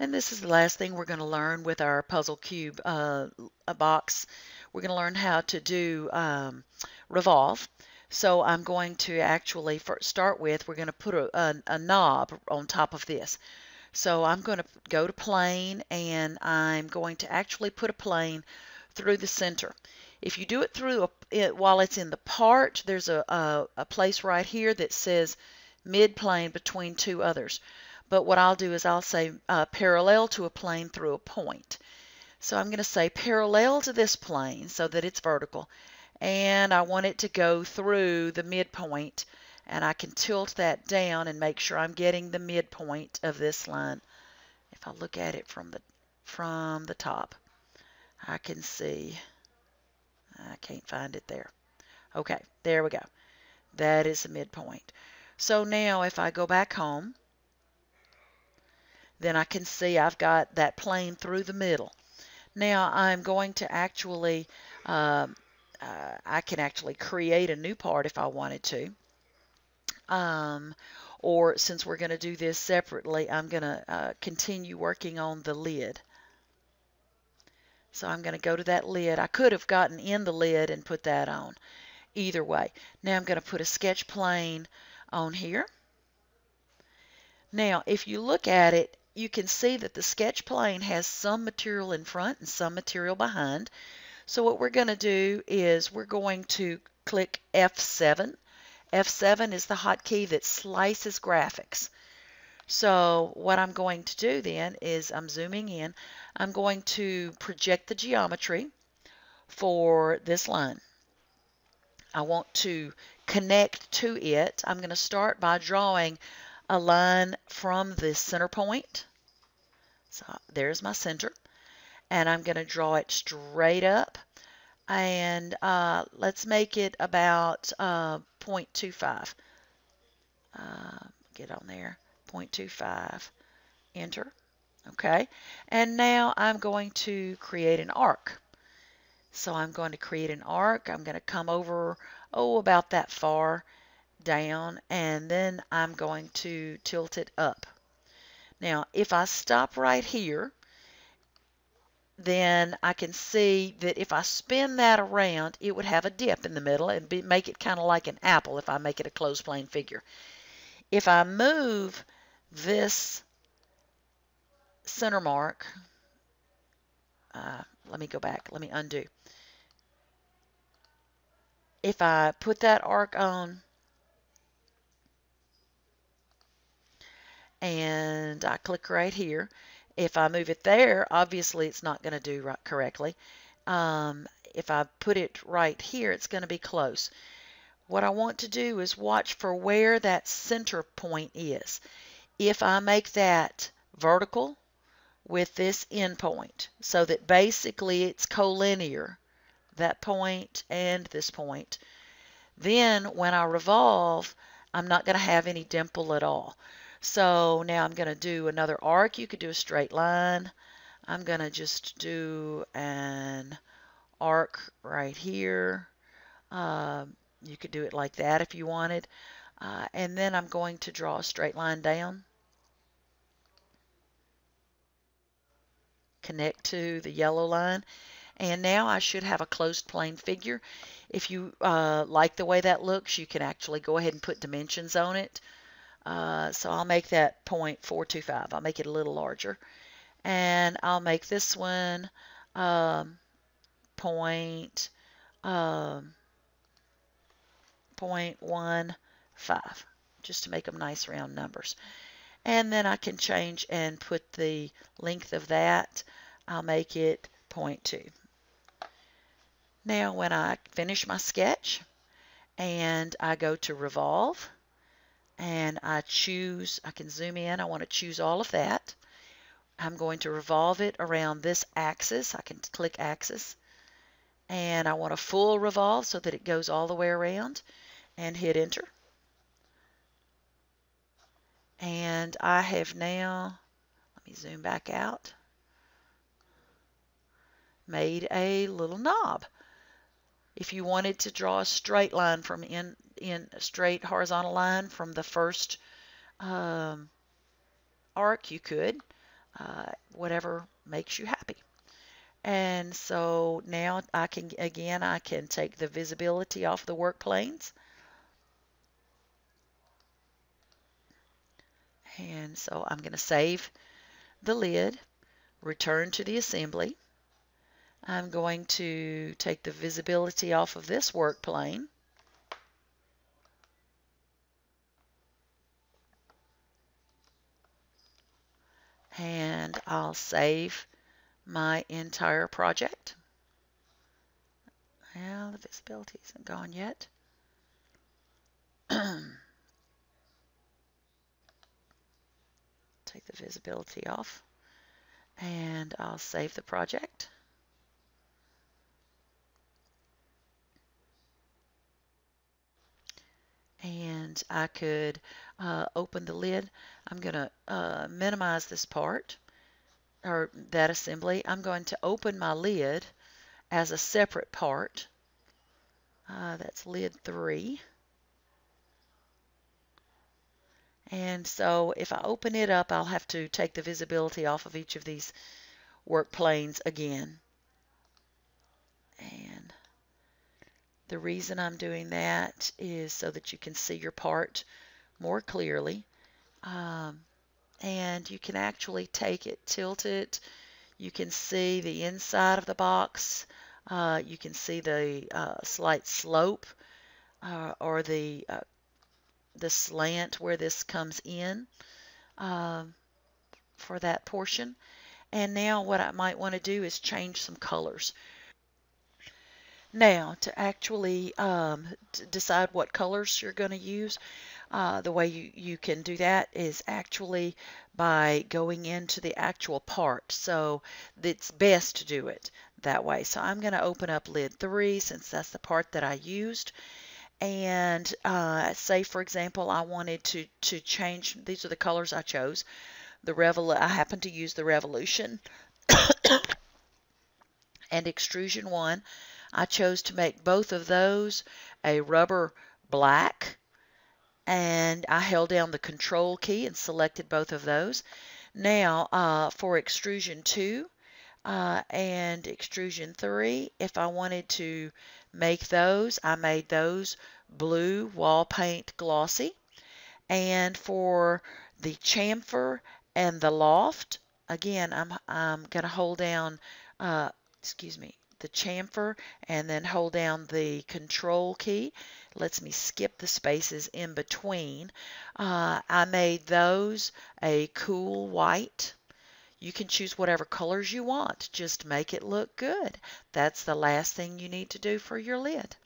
And this is the last thing we're going to learn with our puzzle cube a box. We're going to learn how to do revolve. So I'm going to actually start with, we're going to put a knob on top of this. So I'm going to go to plane, and I'm going to actually put a plane through the center. If you do it through while it's in the part, there's a place right here that says mid plane between two others. But what I'll do is I'll say parallel to a plane through a point. So I'm going to say parallel to this plane so that it's vertical, and I want it to go through the midpoint, and I can tilt that down and make sure I'm getting the midpoint of this line. If I look at it from the top, I can see. I can't find it there. Okay, there we go. That is the midpoint. So now if I go back home, then I can see I've got that plane through the middle. Now I'm going to actually, I can actually create a new part if I wanted to. Or since we're going to do this separately, I'm going to continue working on the lid. So I'm going to go to that lid. I could have gotten in the lid and put that on. Either way. Now I'm going to put a sketch plane on here. Now if you look at it, you can see that the sketch plane has some material in front and some material behind. So what we're going to do is we're going to click F7. F7 is the hotkey that slices graphics. So what I'm going to do then is I'm zooming in. I'm going to project the geometry for this line. I want to connect to it. I'm going to start by drawing a line from the center point. So there's my center. And I'm going to draw it straight up. And let's make it about 0.25. Get on there. 0.25. Enter. Okay. And now I'm going to create an arc. So I'm going to create an arc. I'm going to come over, about that far down, and then I'm going to tilt it up. Now, if I stop right here, then I can see that if I spin that around, it would have a dip in the middle and make it kind of like an apple if I make it a closed plane figure. If I move this center mark, let me go back, let me undo. If I put that arc on and I click right here, if I move it there, obviously it's not going to do right correctly. If I put it right here, it's going to be close. What I want to do is watch for where that center point is. If I make that vertical with this end point, so that basically it's collinear, that point and this point, then when I revolve, I'm not going to have any dimple at all. So now I'm going to do another arc. You could do a straight line. I'm going to just do an arc right here. You could do it like that if you wanted. And then I'm going to draw a straight line down. Connect to the yellow line. And now I should have a closed plane figure. If you like the way that looks, you can actually go ahead and put dimensions on it. So I'll make that 0.425. I'll make it a little larger. And I'll make this one 0.15, just to make them nice round numbers. And then I can change and put the length of that. I'll make it 0.2. Now when I finish my sketch and I go to revolve and I choose, I can zoom in, I want to choose all of that. I'm going to revolve it around this axis. I can click axis, and I want a full revolve so that it goes all the way around, and hit enter. And I have now, let me zoom back out, made a little knob. If you wanted to draw a straight line from in a straight horizontal line from the first arc, you could. whatever makes you happy. And so now I can take the visibility off the work planes. And so I'm going to save the lid, return to the assembly. I'm going to take the visibility off of this work plane. And I'll save my entire project. Well, the visibility isn't gone yet. Take the visibility off, and I'll save the project. And I could open the lid. I'm going to minimize this part, or that assembly. I'm going to open my lid as a separate part. That's lid 3. And so if I open it up, I'll have to take the visibility off of each of these work planes again. And the reason I'm doing that is so that you can see your part more clearly. And you can actually take it, tilt it. You can see the inside of the box. You can see the slight slope or the slant where this comes in for that portion. And now what I might want to do is change some colors. Now, to actually decide what colors you're going to use, the way you can do that is actually by going into the actual part. So it's best to do it that way. So I'm going to open up lid 3 since that's the part that I used. And say, for example, I wanted to change, these are the colors I chose. I happen to use the Revolution and Extrusion 1. I chose to make both of those a rubber black, and I held down the Control key and selected both of those. Now for Extrusion 2 and Extrusion 3, if I wanted to make those, I made those blue wall paint glossy. And for the chamfer and the loft, again, I'm going to hold down, the chamfer and then hold down the Control key. Lets me skip the spaces in between. I made those a cool white. You can choose whatever colors you want. Just make it look good. That's the last thing you need to do for your lid.